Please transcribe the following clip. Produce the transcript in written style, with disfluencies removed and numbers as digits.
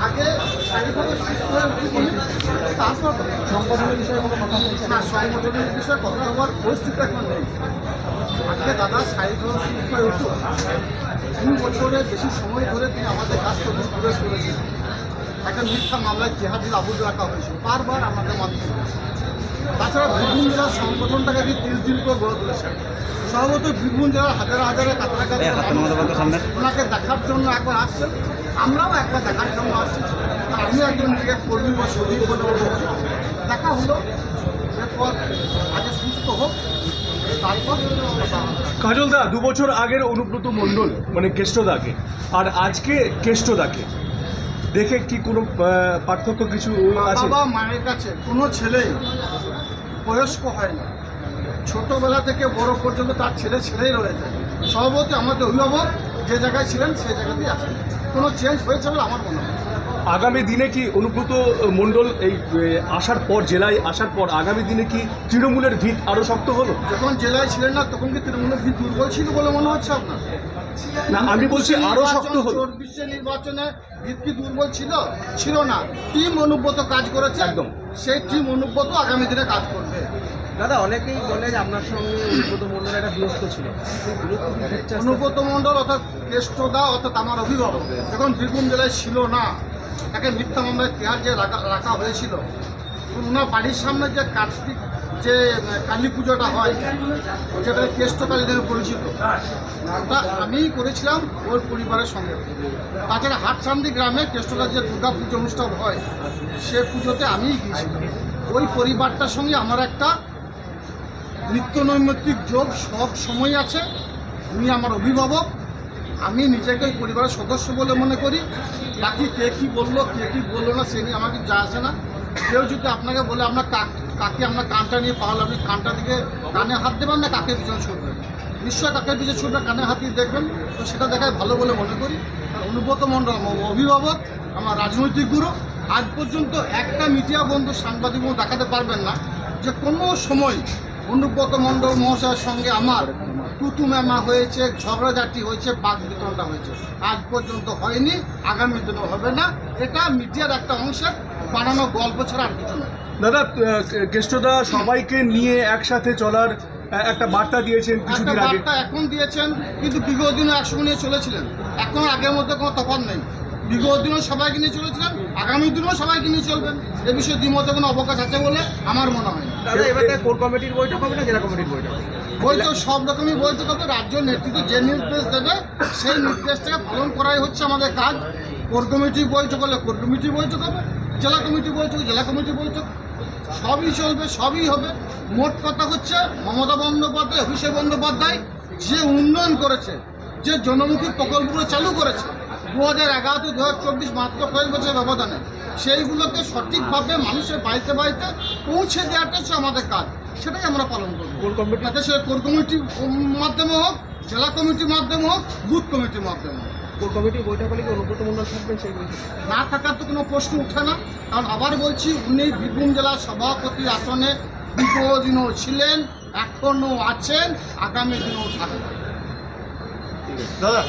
আগে শারীরিকভাবে সুস্থ হয়ে উঠি, তারপর সংগঠনের বিষয়ে কোনো কথা হয়েছে? না, সংগঠনের বিষয়ে কথা হওয়ার পরিস্থিতি এখন নেই। আজকে দাদা শারীরিকভাবে সুস্থ হয়ে উঠুক, 2 বছরের বেশি সময় ধরে তিনি আমাদের কাছ থেকে দূরে সরেছেন। একটা মিথ্যা মামলায় জেহাদিল আবুল রাখা হয়েছিল বারবার আমাদের মাধ্যমে। তাছাড়া বীরভূম জেলার সংগঠনটাকে দিয়ে তিল করে গড়ে তুলেছেন। সম্ভবত বীরভূম জেলার হাজারে হাজারে কাছাকাছি ওনাকে দেখার জন্য একবার আসছেন, আমরাও একবার দেখার জন্য আসছি। আমি একজন নিজেকে কর্মী বা সজীব বলে দেখা হলো, এরপর আগে সুস্থ হোক, তারপর কাজলদা 2 বছর আগের অনুব্রত মণ্ডল মানে কেষ্টদাকে আর আজকে কেষ্টদাকে দেখে কি কোনো পার্থক্য কিছু আছে? বাবা মায়ের কাছে কোনো ছেলেই বয়স্ক হয় না, ছোটবেলা থেকে বড় পর্যন্ত তার ছেলেই রয়েছে। সভাপতি আমাদের অভিভাবক যে জায়গায় ছিলেন সেই জায়গাতেই আছেন, কোনো চেঞ্জ হয়েছে বলে আমার মনে হয়। আগামী দিনে কি অনুব্রত মণ্ডল এই আসার পর, জেলায় আসার পর আগামী দিনে কি তৃণমূলের ভিত আরো শক্ত হলো? যখন জেলায় ছিলেন না তখন কি তৃণমূলের ভিত দুর্বল ছিল বলে মনে হচ্ছে আপনার? না, আমি বলছি আরো শক্ত হলো। 24 নির্বাচনে ভিত কি দুর্বল ছিল? ছিল না। টিম অনুব্রত কাজ করেছে, একদম সেই টিম অনুব্রত আগামী দিনে কাজ করবে। দাদা, অনেকেই বলে যে আপনার সঙ্গে অনুব্রত মণ্ডল একটা দূরত্ব ছিল। অনুব্রত মণ্ডল অর্থাৎ কেষ্টদা অর্থাৎ আমার অভিভাবক যখন বীরভূম জেলায় ছিল না, তাকে মিথ্যা মামলায় তেহার যে রাখা হয়েছিল, ওনার বাড়ির সামনে যে কার্তিক যে কালী পুজোটা হয়, যেটা কেষ্ট কালী নামে পরিচিত, ওটা আমিই করেছিলাম ওর পরিবারের সঙ্গে। তাছাড়া হাটসান্দি গ্রামে কেষ্টকার যে দুর্গা পুজো অনুষ্ঠান হয়, সে পুজোতে আমিই গিয়েছিলাম। ওই পরিবারটার সঙ্গে আমার একটা নিত্য নৈমিত্তিক যোগ সব সময় আছে। উনি আমার অভিভাবক, আমি নিজেকে ওই পরিবারের সদস্য বলে মনে করি। বাকি কে কী বললো কে কী বললো না সে নিয়ে আমাকে যা আসে না। কেউ যদি আপনাকে বলে আপনার কাকে আপনার কানটা নিয়ে পাওয়াল, আপনি কানটা দিকে কানে হাত দেবেন না কাকে পিছনে ছুটবেন? নিশ্চয় কাকে পিছনে ছুটবে, কানে হাত দিয়ে দেখবেন, তো সেটা দেখায় ভালো বলে মনে করি। আর অনুব্রত মণ্ডল আমার অভিভাবক, আমার রাজনৈতিক গুরু। আজ পর্যন্ত একটা মিডিয়া বন্ধু সাংবাদিক দেখাতে পারবেন না যে কোনো সময় অনুব্রত মণ্ডল মহাশয়ের সঙ্গে আমার তুতুমেমা হয়েছে, ঝগড়াঝাটি হয়েছে, বাক বিতরণটা হয়েছে। আজ পর্যন্ত হয়নি, আগামী দিনও হবে না। এটা মিডিয়ার একটা অংশের বানানো গল্প ছাড়া আর কিছু নয়। দাদা, কেষ্টদা সবাইকে নিয়ে একসাথে চলার একটা বার্তা দিয়েছেন একটা কিছুদিন আগে। বার্তা এখন দিয়েছেন, কিন্তু বিগত দিনও একসঙ্গে নিয়ে চলেছিলেন। এখন আগের মধ্যে কোনো তফাৎ নেই। বিগত দিনও সবাইকে নিয়ে চলেছিলেন, আগামী দিনও সবাইকে নিয়ে চলবেন। এ বিষয়ে দ্বিমতে কোনো অবকাশ আছে বলে আমার মনে হয় না। দাদা, এবার কোর কমিটির বৈঠক হবে না জেলা কমিটির বৈঠক? বৈঠক সব রকমই বৈঠক হবে। রাজ্য নেতৃত্ব যে নির্দেশ দেবে সেই নির্দেশটাকে পালন করাই হচ্ছে আমাদের কাজ। কোর কমিটির বৈঠক হলে কোর কমিটির বৈঠক হবে, জেলা কমিটির বৈঠক জেলা কমিটির বৈঠক, সবই চলবে, সবই হবে। মোট কথা হচ্ছে মমতা বন্দ্যোপাধ্যায়, অভিষেক বন্দ্যোপাধ্যায় যে উন্নয়ন করেছে, যে জনমুখী প্রকল্পগুলো চালু করেছে 2011 থেকে 2024 মাত্র কয়েক বছরের ব্যবধানে, সেইগুলোকে সঠিকভাবে মানুষের বাড়িতে বাড়িতে পৌঁছে দেওয়াটা হচ্ছে আমাদের কাজ। সেটাই আমরা পালন করব। কোর কমিটি যাতে সে কোর কমিটির মাধ্যমে হোক, জেলা কমিটির মাধ্যমে হোক, বুথ কমিটির মাধ্যমে হোক। কোর কমিটির বৈঠক হলে কি অনুব্রত মণ্ডল থাকবেন সেই বৈঠকে? না থাকার তো কোনো প্রশ্ন ওঠে না। কারণ আবার বলছি, উনি বীরভূম জেলার সভাপতি আসনে বিগত দিনও ছিলেন, এখনও আছেন, আগামী দিনেও থাকবেন। দাদা